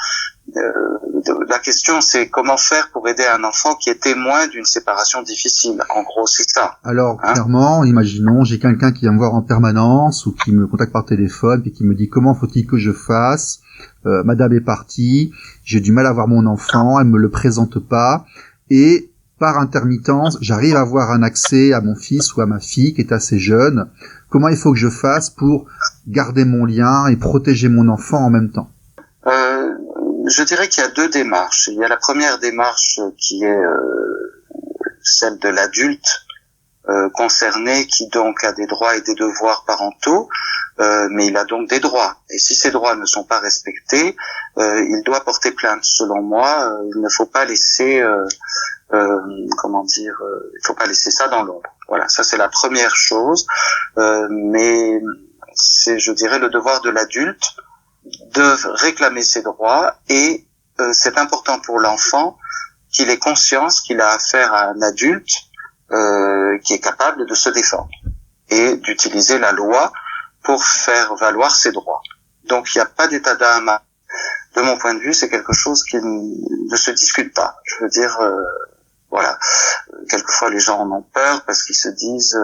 la question c'est comment faire pour aider un enfant qui est témoin d'une séparation difficile. En gros, c'est ça. Alors, clairement, imaginons, j'ai quelqu'un qui vient me voir en permanence ou qui me contacte par téléphone et qui me dit comment faut-il que je fasse. Madame est partie, j'ai du mal à voir mon enfant, elle me le présente pas, et par intermittence, j'arrive à avoir un accès à mon fils ou à ma fille qui est assez jeune. Comment il faut que je fasse pour garder mon lien et protéger mon enfant en même temps? Je dirais qu'il y a deux démarches. Il y a la première démarche qui est celle de l'adulte concerné, qui donc a des droits et des devoirs parentaux, mais il a donc des droits. Et si ces droits ne sont pas respectés, il doit porter plainte. Selon moi, il ne faut pas laisser, il faut pas laisser ça dans l'ombre. Voilà, ça c'est la première chose. Mais c'est, je dirais, le devoir de l'adulte de réclamer ses droits, et c'est important pour l'enfant qu'il ait conscience qu'il a affaire à un adulte qui est capable de se défendre et d'utiliser la loi pour faire valoir ses droits. Donc il n'y a pas d'état d'âme. De mon point de vue, c'est quelque chose qui ne se discute pas. Je veux dire, voilà. Quelquefois les gens en ont peur parce qu'ils se disent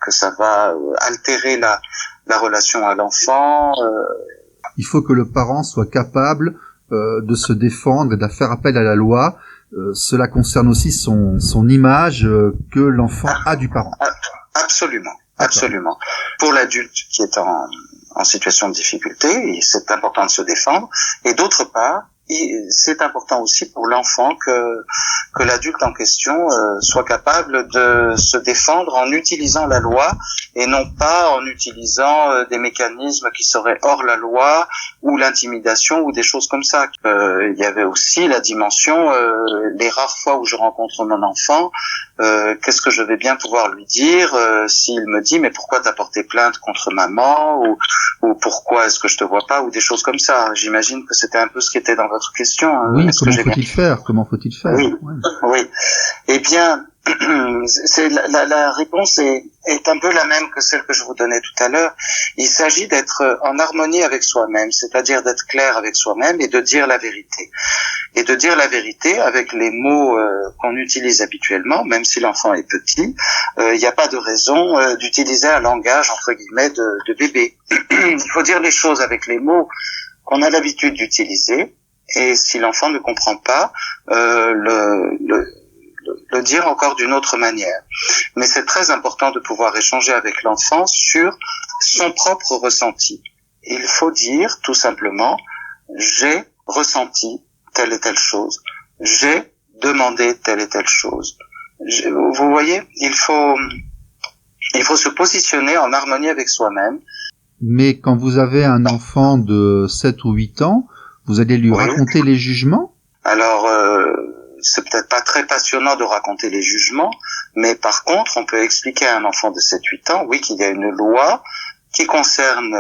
que ça va altérer la relation à l'enfant. Il faut que le parent soit capable de se défendre et de faire appel à la loi. Cela concerne aussi son image que l'enfant a du parent. Absolument, absolument. Pour l'adulte qui est en situation de difficulté, c'est important de se défendre. Et d'autre part, c'est important aussi pour l'enfant que l'adulte en question soit capable de se défendre en utilisant la loi et non pas en utilisant des mécanismes qui seraient hors la loi ou l'intimidation ou des choses comme ça. Il y avait aussi la dimension, les rares fois où je rencontre mon enfant, qu'est-ce que je vais bien pouvoir lui dire s'il me dit mais pourquoi t'as porté plainte contre maman, ou pourquoi est-ce que je te vois pas, ou des choses comme ça. J'imagine que c'était un peu ce qui était dans votre question. Oui, comment faut-il faire? Oui, ouais. Oui. Eh bien, c'est la réponse est un peu la même que celle que je vous donnais tout à l'heure. Il s'agit d'être en harmonie avec soi-même, c'est-à-dire d'être clair avec soi-même et de dire la vérité. Et de dire la vérité avec les mots qu'on utilise habituellement, même si l'enfant est petit. Il n'y a pas de raison d'utiliser un langage entre guillemets de bébé. Il faut dire les choses avec les mots qu'on a l'habitude d'utiliser. Et si l'enfant ne comprend pas, le dire encore d'une autre manière. Mais c'est très important de pouvoir échanger avec l'enfant sur son propre ressenti. Il faut dire tout simplement, j'ai ressenti telle et telle chose, j'ai demandé telle et telle chose. Vous voyez, il faut se positionner en harmonie avec soi-même. Mais quand vous avez un enfant de 7 ou 8 ans, vous allez lui raconter les jugements? Alors, c'est peut-être pas très passionnant de raconter les jugements, mais par contre, on peut expliquer à un enfant de 7-8 ans, oui, qu'il y a une loi qui concerne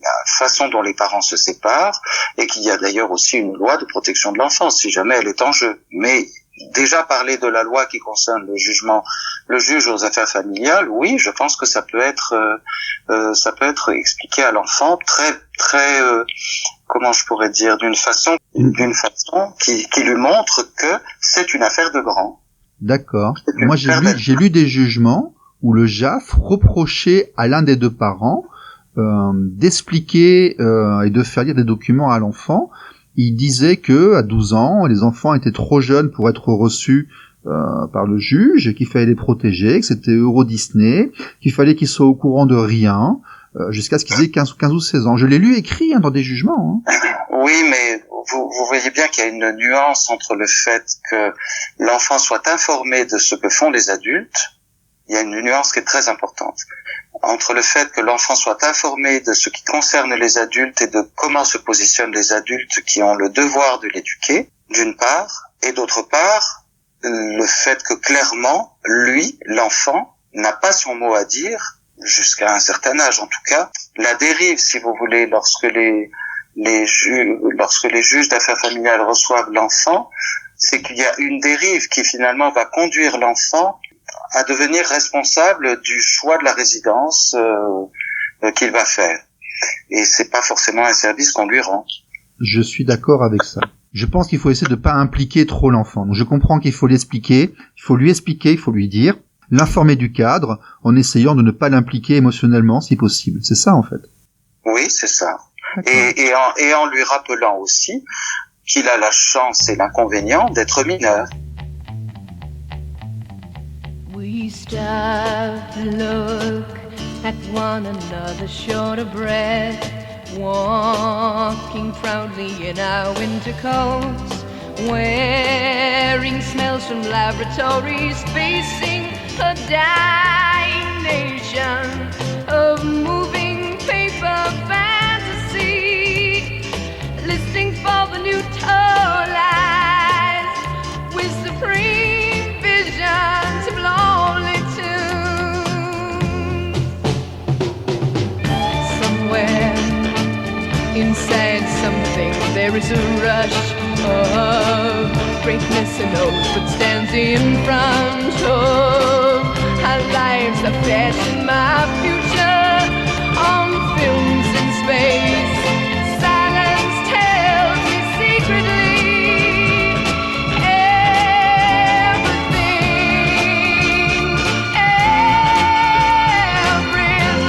la façon dont les parents se séparent, et qu'il y a d'ailleurs aussi une loi de protection de l'enfance, si jamais elle est en jeu. Mais déjà parler de la loi qui concerne le jugement, le juge aux affaires familiales, oui, je pense que ça peut être expliqué à l'enfant très comment je pourrais dire, d'une façon qui lui montre que c'est une affaire de grand. D'accord. Moi j'ai lu des jugements où le JAF reprochait à l'un des deux parents d'expliquer et de faire lire des documents à l'enfant il disait que à 12 ans, les enfants étaient trop jeunes pour être reçus par le juge, et qu'il fallait les protéger, que c'était Euro Disney, qu'il fallait qu'ils soient au courant de rien, jusqu'à ce qu'ils aient 15 ou 16 ans. Je l'ai lu écrit dans des jugements. Oui, mais vous voyez bien qu'il y a une nuance entre le fait que l'enfant soit informé de ce que font les adultes. Il y a une nuance qui est très importante entre le fait que l'enfant soit informé de ce qui concerne les adultes et de comment se positionnent les adultes qui ont le devoir de l'éduquer, d'une part, et d'autre part, le fait que clairement, lui, l'enfant, n'a pas son mot à dire, jusqu'à un certain âge en tout cas. La dérive, si vous voulez, lorsque les juges d'affaires familiales reçoivent l'enfant, c'est qu'il y a une dérive qui finalement va conduire l'enfant à devenir responsable du choix de la résidence qu'il va faire. Et c'est pas forcément un service qu'on lui rend. Je suis d'accord avec ça. Je pense qu'il faut essayer de pas impliquer trop l'enfant. Donc je comprends qu'il faut l'expliquer, il faut lui expliquer, il faut lui dire, l'informer du cadre, en essayant de ne pas l'impliquer émotionnellement si possible. C'est ça en fait. Oui, c'est ça. Et en lui rappelant aussi qu'il a la chance et l'inconvénient d'être mineur. We stop to look at one another short of breath, walking proudly in our winter coats, wearing smells from laboratories, facing a dying nation of moving paper fantasy, listening for the new toy lies with supreme visions of lonely tunes. Somewhere inside something there is a rush of greatness and knows what stands in front of our lives. I fashion my future on films in space. Silence tells me secretly everything, everything.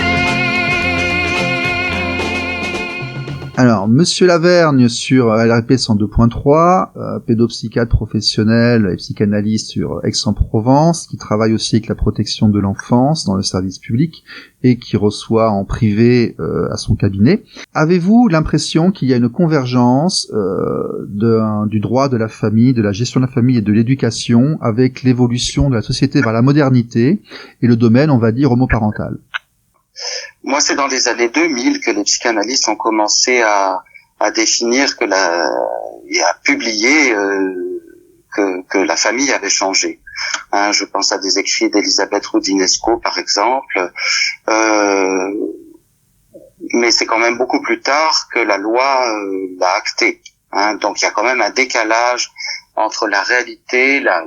Alors, Monsieur Lavergne sur LRP 102.3, pédopsychiatre professionnel et psychanalyste sur Aix-en-Provence, qui travaille aussi avec la protection de l'enfance dans le service public et qui reçoit en privé à son cabinet. Avez-vous l'impression qu'il y a une convergence du droit de la famille, de la gestion de la famille et de l'éducation avec l'évolution de la société vers la modernité et le domaine, on va dire, homoparental? Moi, c'est dans les années 2000 que les psychanalystes ont commencé à définir et à publier que la famille avait changé. Je pense à des écrits d'Elisabeth Roudinesco, par exemple. Mais c'est quand même beaucoup plus tard que la loi l'a acté. Donc il y a quand même un décalage entre la réalité, la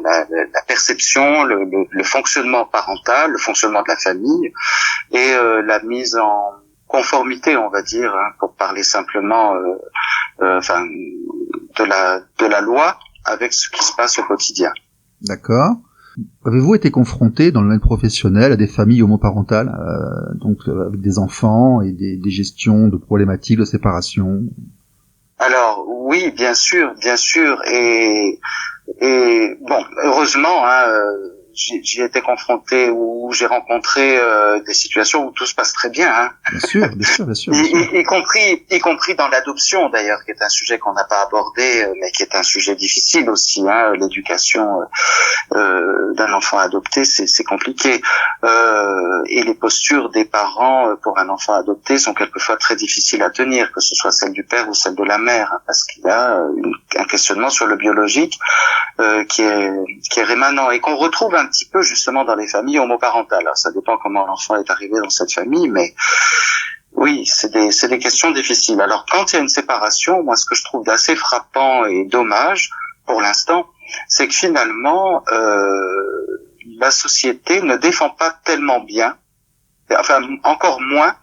perception, le fonctionnement parental, le fonctionnement de la famille et la mise en conformité, on va dire, pour parler simplement de la loi avec ce qui se passe au quotidien. D'accord. Avez-vous été confronté dans le domaine professionnel à des familles homoparentales, donc avec des enfants et des gestions de problématiques de séparation? Alors oui, bien sûr, et bon, heureusement, j'y ai été confronté où j'ai rencontré des situations où tout se passe très bien. Bien sûr. Y compris dans l'adoption d'ailleurs, qui est un sujet qu'on n'a pas abordé, mais qui est un sujet difficile aussi. L'éducation d'un enfant adopté, c'est compliqué. Et les postures des parents pour un enfant adopté sont quelquefois très difficiles à tenir, que ce soit celle du père ou celle de la mère, parce qu'il y a un questionnement sur le biologique qui est rémanent et qu'on retrouve un petit peu justement dans les familles homoparentales. Alors, ça dépend comment l'enfant est arrivé dans cette famille, mais oui, c'est des questions difficiles. Alors quand il y a une séparation, moi ce que je trouve d'assez frappant et dommage pour l'instant, c'est que finalement la société ne défend pas tellement bien, enfin encore moins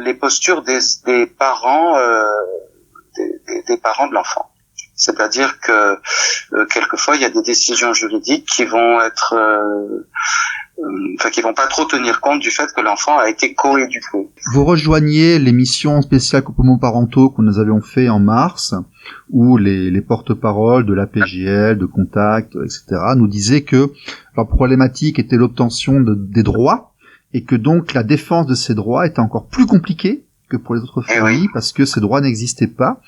les postures des parents des parents de l'enfant. C'est-à-dire que quelquefois il y a des décisions juridiques qui vont être qui vont pas trop tenir compte du fait que l'enfant a été coéduqué. Vous rejoignez l'émission spéciale couples homoparentaux que nous avions fait en mars, où les porte-paroles de l'APJL, de Contact, etc., nous disaient que leur problématique était l'obtention des droits, et que donc la défense de ces droits était encore plus compliquée que pour les autres familles, parce que ces droits n'existaient pas,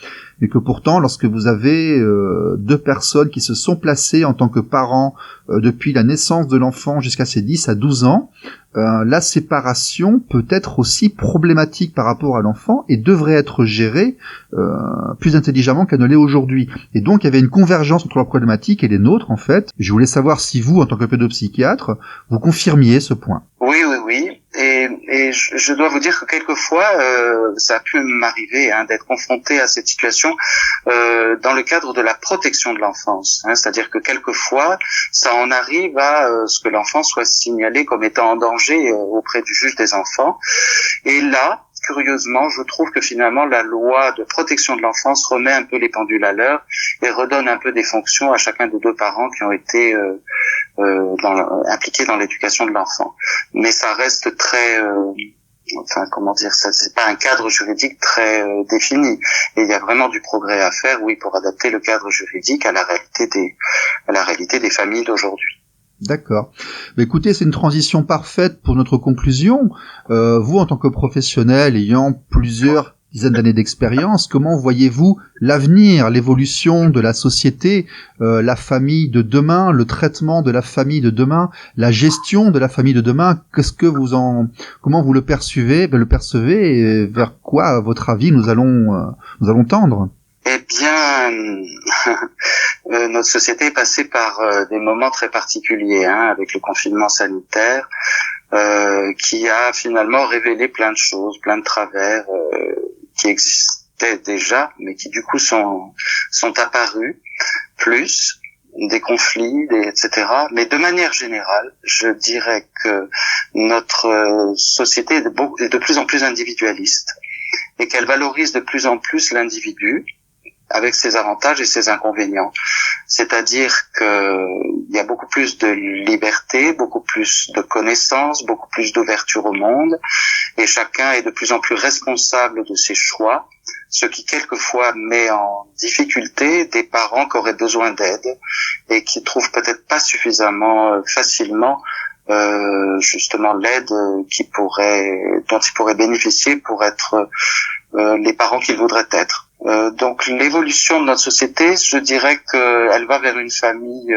et que pourtant, lorsque vous avez deux personnes qui se sont placées en tant que parents depuis la naissance de l'enfant jusqu'à ses 10 à 12 ans, la séparation peut être aussi problématique par rapport à l'enfant et devrait être gérée plus intelligemment qu'elle ne l'est aujourd'hui. Et donc, il y avait une convergence entre leurs problématiques et les nôtres, en fait. Je voulais savoir si vous, en tant que pédopsychiatre, vous confirmiez ce point. Oui. Et je dois vous dire que quelquefois, ça a pu m'arriver d'être confronté à cette situation dans le cadre de la protection de l'enfance. C'est-à-dire que quelquefois, ça en arrive à ce que l'enfant soit signalé comme étant en danger auprès du juge des enfants. Et là, curieusement, je trouve que finalement la loi de protection de l'enfance remet un peu les pendules à l'heure et redonne un peu des fonctions à chacun des deux parents qui ont été impliqués dans l'éducation de l'enfant. Mais ça reste très, ça c'est pas un cadre juridique très défini. Et il y a vraiment du progrès à faire, pour adapter le cadre juridique à la réalité des familles d'aujourd'hui. D'accord. Mais écoutez, c'est une transition parfaite pour notre conclusion. Vous, en tant que professionnel ayant plusieurs dizaines d'années d'expérience, comment voyez-vous l'avenir, l'évolution de la société, la famille de demain, le traitement de la famille de demain, la gestion de la famille de demain? Comment vous le percevez, et vers quoi, à votre avis, nous allons tendre? Eh bien, notre société est passée par des moments très particuliers, avec le confinement sanitaire, qui a finalement révélé plein de choses, plein de travers qui existaient déjà, mais qui du coup sont apparus, plus des conflits, etc. Mais de manière générale, je dirais que notre société est de plus en plus individualiste et qu'elle valorise de plus en plus l'individu, avec ses avantages et ses inconvénients. C'est-à-dire qu'il y a beaucoup plus de liberté, beaucoup plus de connaissances, beaucoup plus d'ouverture au monde, et chacun est de plus en plus responsable de ses choix, ce qui quelquefois met en difficulté des parents qui auraient besoin d'aide et qui trouvent peut-être pas suffisamment facilement justement l'aide dont ils pourraient bénéficier pour être les parents qu'ils voudraient être. Donc l'évolution de notre société, je dirais qu'elle va vers une famille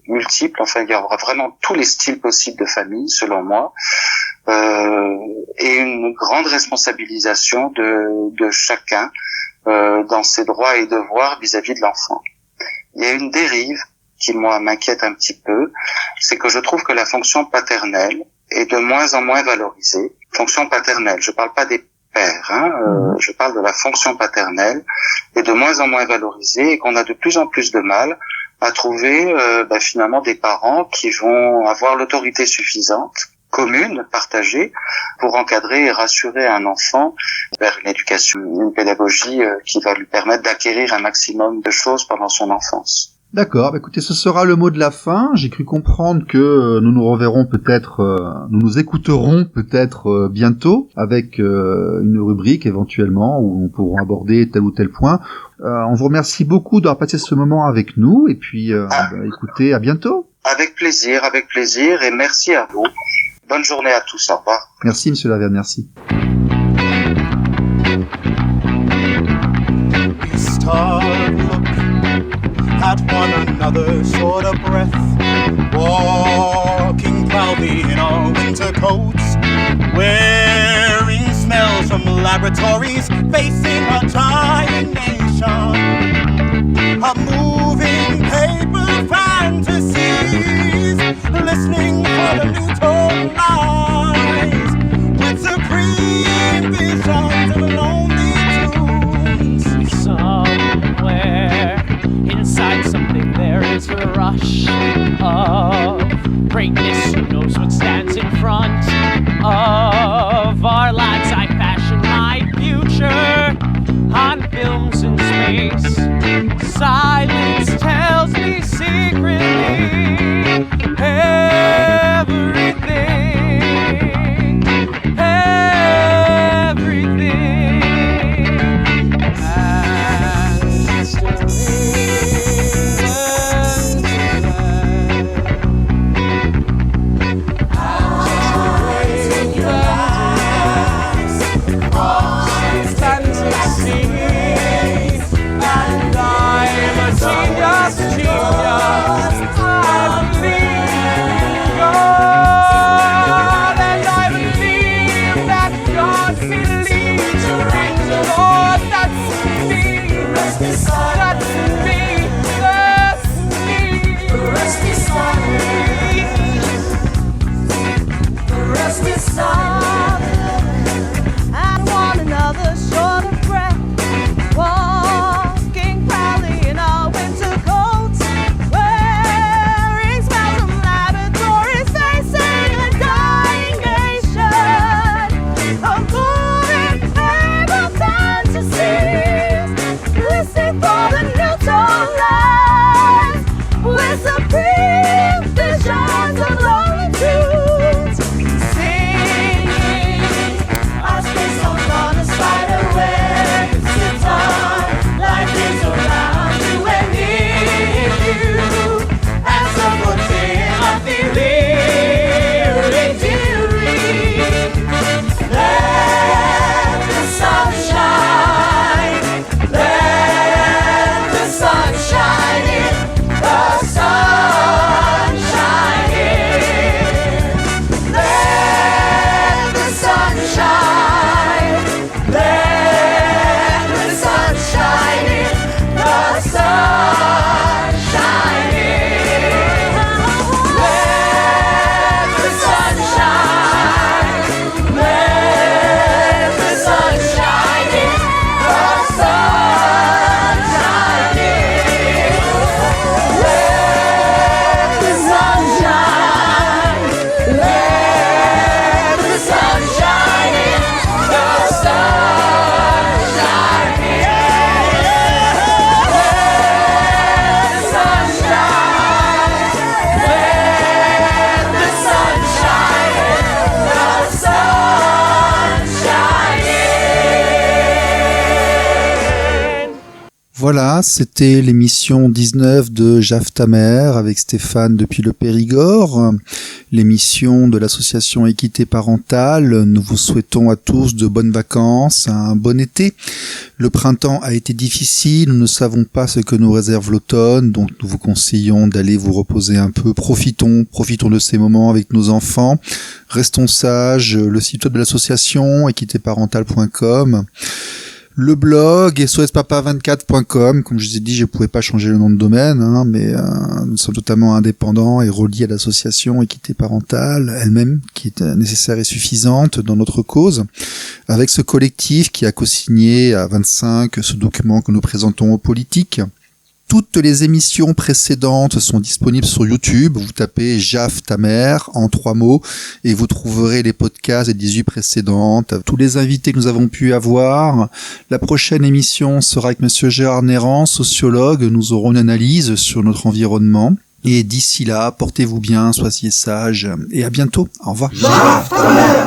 multiple. Enfin, il y aura vraiment tous les styles possibles de famille, selon moi, et une grande responsabilisation de chacun dans ses droits et devoirs vis-à-vis de l'enfant. Il y a une dérive qui, moi, m'inquiète un petit peu, c'est que je trouve que la fonction paternelle est de moins en moins valorisée. Fonction paternelle, je parle pas des pères, je parle de la fonction paternelle, est de moins en moins valorisée et qu'on a de plus en plus de mal à trouver finalement des parents qui vont avoir l'autorité suffisante, commune, partagée, pour encadrer et rassurer un enfant vers une éducation, une pédagogie qui va lui permettre d'acquérir un maximum de choses pendant son enfance. D'accord, écoutez, ce sera le mot de la fin. J'ai cru comprendre que nous nous reverrons peut-être, nous nous écouterons peut-être bientôt avec une rubrique éventuellement où nous pourrons aborder tel ou tel point. On vous remercie beaucoup d'avoir passé ce moment avec nous et puis écoutez, à bientôt. Avec plaisir, et merci à vous. Bonne journée à tous, au revoir. Merci Monsieur Laverne, merci. At one another, short of breath, walking proudly in our winter coats, wearing smells from laboratories, facing a dying nation, a moving paper fantasies, listening for the new tone lies, with supreme visions of lonely tunes. Somewhere inside something there is a rush of greatness. Who knows what stands in front of our lives? I fashion my future on films in space. Silence tells me secretly everything Voilà, c'était l'émission 19 de Jaf ta mère avec Stéphane depuis le Périgord, l'émission de l'association Équité Parentale. Nous vous souhaitons à tous de bonnes vacances, un bon été. Le printemps a été difficile, nous ne savons pas ce que nous réserve l'automne, donc nous vous conseillons d'aller vous reposer un peu. Profitons de ces moments avec nos enfants. Restons sages, le site web de l'association, équitéparentale.com. Le blog sospapa24.com, comme je vous ai dit, je ne pouvais pas changer le nom de domaine, mais nous sommes totalement indépendants et reliés à l'association Équité Parentale elle-même, qui est nécessaire et suffisante dans notre cause, avec ce collectif qui a co-signé à 25 ce document que nous présentons aux politiques. Toutes les émissions précédentes sont disponibles sur YouTube. Vous tapez Jaf ta mère en 3 mots et vous trouverez les podcasts des 18 précédentes. Tous les invités que nous avons pu avoir. La prochaine émission sera avec Monsieur Gérard Néran, sociologue. Nous aurons une analyse sur notre environnement. Et d'ici là, portez-vous bien, soyez sages et à bientôt. Au revoir. Jaf ta mère.